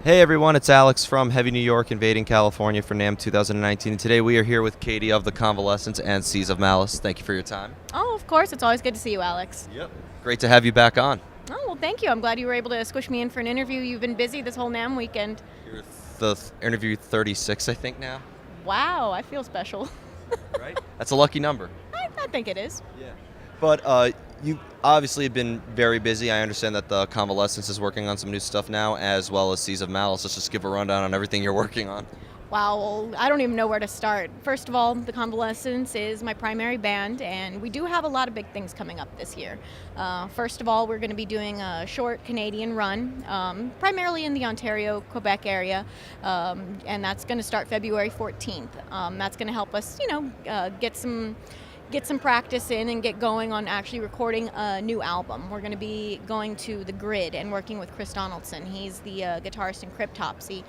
Hey everyone, it's Alex from Heavy New York invading California for NAMM 2019. And today we are here with Katie of the Convalescence and Seas of Malice. Thank you for your time. Oh, of course. It's always good to see you, Alex. Yep. Great to have you back on. Oh, well, thank you. I'm glad you were able to squish me in for an interview. You've been busy this whole NAM weekend. You're the interview 36, I think, now. Wow, I feel special. Right? That's a lucky number. I think it is. Yeah. But you obviously have been very busy. I understand that the Convalescence is working on some new stuff now, as well as Seas of Malice. Let's just give a rundown on everything you're working on. Wow, well, I don't even know where to start. First of all, the Convalescence is my primary band, and we do have a lot of big things coming up this year. First of all, we're going to be doing a short Canadian run, primarily in the Ontario, Quebec area, and that's going to start February 14th. That's going to help us, get some practice in and get going on actually recording a new album. We're going to be going to the Grid and working with Chris Donaldson. He's the guitarist in Cryptopsy,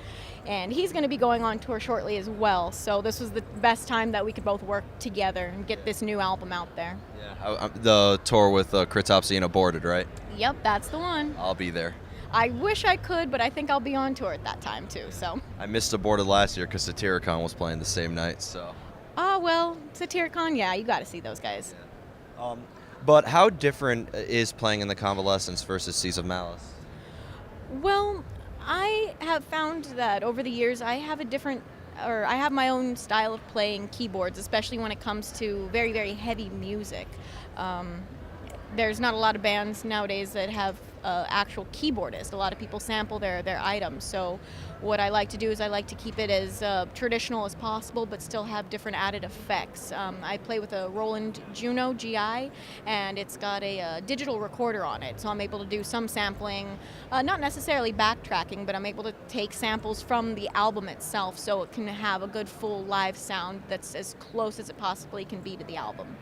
and he's going to be going on tour shortly as well. So this was the best time that we could both work together and get this new album out there. Yeah. The tour with Cryptopsy and Aborted, right? Yep, that's the one. I'll be there. I wish I could, but I think I'll be on tour at that time too. So. I missed Aborted last year because Satyricon was playing the same night, so. Oh, well, Satyricon, yeah, you got to see those guys. Yeah. But how different is playing in the Convalescence versus Seas of Malice? Well, I have found that over the years I have my own style of playing keyboards, especially when it comes to very, very heavy music. There's not a lot of bands nowadays that have actual keyboardist. A lot of people sample their items. So what I like to do is I like to keep it as traditional as possible, but still have different added effects. I play with a Roland Juno GI, and it's got a digital recorder on it. So I'm able to do some sampling, not necessarily backtracking, but I'm able to take samples from the album itself so it can have a good full live sound that's as close as it possibly can be to the album.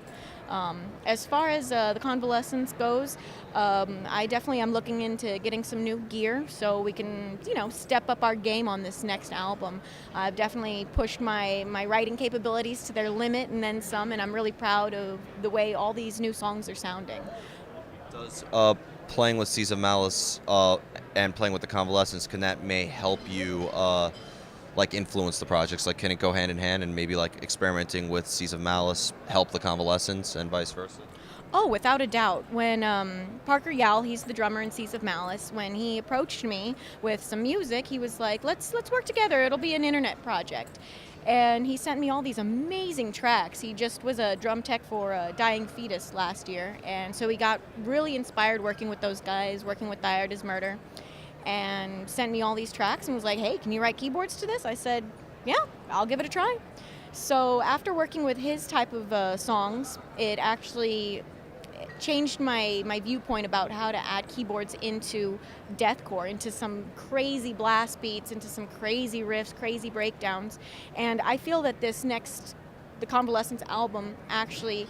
As far as the Convalescence goes, I definitely am looking into getting some new gear so we can, step up our game on this next album. I've definitely pushed my writing capabilities to their limit and then some, and I'm really proud of the way all these new songs are sounding. Does playing with Seas of Malice and playing with the Convalescence, can that may help you influence the projects? Like, can it go hand in hand and maybe experimenting with Seas of Malice help the Convalescence and vice versa? Oh, without a doubt. When Parker Yao, he's the drummer in Seas of Malice, when he approached me with some music, he was like, let's work together. It'll be an internet project. And he sent me all these amazing tracks. He just was a drum tech for Dying Fetus last year, and so he got really inspired working with those guys, working with Thyroid is Murder, and sent me all these tracks and was like, hey, can you write keyboards to this? I said, yeah, I'll give it a try. So after working with his type of songs, it actually changed my viewpoint about how to add keyboards into deathcore, into some crazy blast beats, into some crazy riffs, crazy breakdowns. And I feel that the Convalescence album actually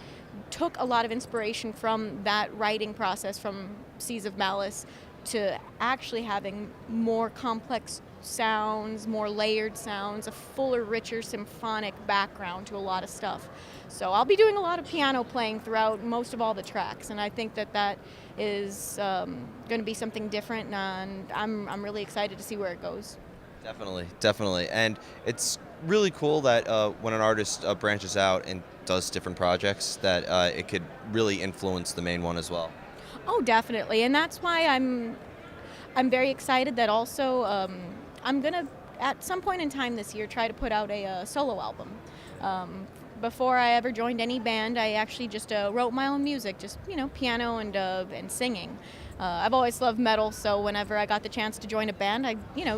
took a lot of inspiration from that writing process from Seas of Malice to actually having more complex sounds, more layered sounds, a fuller, richer symphonic background to a lot of stuff. So I'll be doing a lot of piano playing throughout most of all the tracks, and I think that is going to be something different, and I'm really excited to see where it goes. Definitely. And it's really cool that when an artist branches out and does different projects, that it could really influence the main one as well. Oh, definitely, and that's why I'm very excited that also I'm gonna at some point in time this year try to put out a solo album. Before I ever joined any band, I actually just wrote my own music, just piano and singing. I've always loved metal, so whenever I got the chance to join a band, I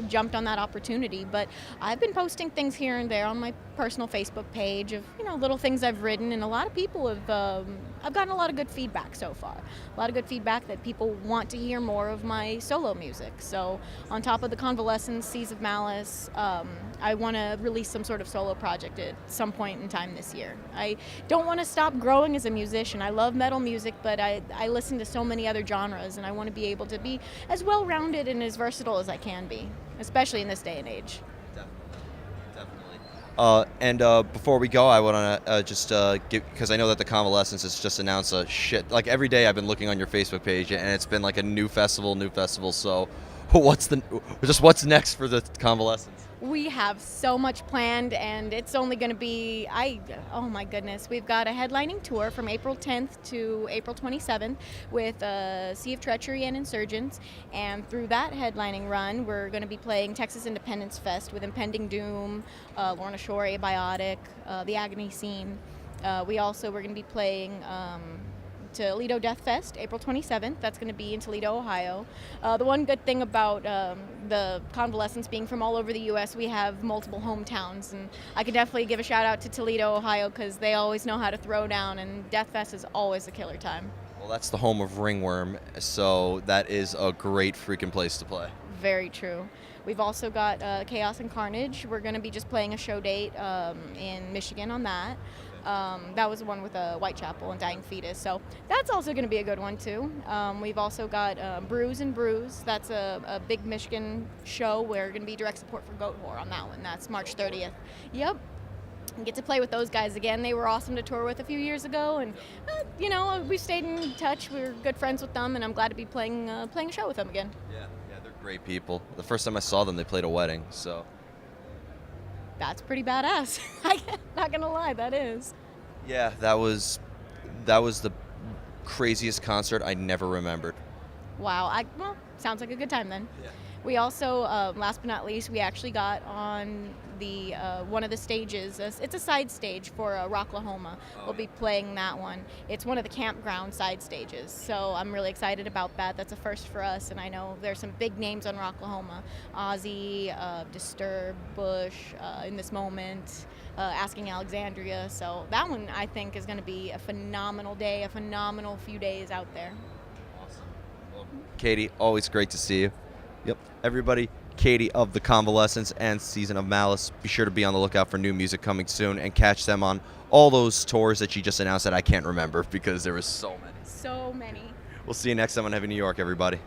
jumped on that opportunity. But I've been posting things here and there on my personal Facebook page of little things I've written, and a lot of people have. I've gotten a lot of good feedback so far. A lot of good feedback that people want to hear more of my solo music. So on top of the Convalescence, Seas of Malice, I want to release some sort of solo project at some point in time this year. I don't want to stop growing as a musician. I love metal music, but I listen to so many other genres, and I want to be able to be as well-rounded and as versatile as I can be, especially in this day and age. And before we go, I want to just give, because I know that the Convalescence has just announced a shit. Every day I've been looking on your Facebook page, and it's been a new festival. So what's next for the Convalescence? We have so much planned, and it's only going to be, oh my goodness, we've got a headlining tour from April 10th to April 27th with Sea of Treachery and Insurgents, and through that headlining run, we're going to be playing Texas Independence Fest with Impending Doom, Lorna Shore, Abiotic, The Agony Scene. We're going to be playing Toledo Death Fest, April 27th. That's going to be in Toledo, Ohio. The one good thing about the Convalescence being from all over the U.S., we have multiple hometowns, and I could definitely give a shout out to Toledo, Ohio, because they always know how to throw down, and Death Fest is always a killer time. Well, that's the home of Ringworm, so that is a great freaking place to play. Very true. We've also got Chaos and Carnage. We're going to be just playing a show date in Michigan on that. That was the one with Whitechapel and Dying Fetus, so that's also going to be a good one too. We've also got Brews and Brews. That's a big Michigan show. We're going to be direct support for Goat Whore on that one. That's March 30th. Yep. And get to play with those guys again. They were awesome to tour with a few years ago, and we stayed in touch. We're good friends with them, and I'm glad to be playing a show with them again. Yeah, they're great people. The first time I saw them, they played a wedding, so. That's pretty badass. I'm not gonna lie, that is. Yeah, that was the craziest concert I never remembered. Wow. Well, sounds like a good time then. Yeah. We also, last but not least, we actually got on the one of the stages. It's a side stage for Rocklahoma. We'll be playing that one. It's one of the campground side stages, so I'm really excited about that. That's a first for us, and I know there's some big names on Rocklahoma. Ozzy, Disturbed, Bush, In This Moment, Asking Alexandria. So that one, I think, is going to be a phenomenal day, a phenomenal few days out there. Awesome. Well, Katie, always great to see you. Yep. Everybody, Katie of the Convalescence and Season of Malice. Be sure to be on the lookout for new music coming soon and catch them on all those tours that she just announced that I can't remember because there was so many. So many. We'll see you next time on Heavy New York, everybody.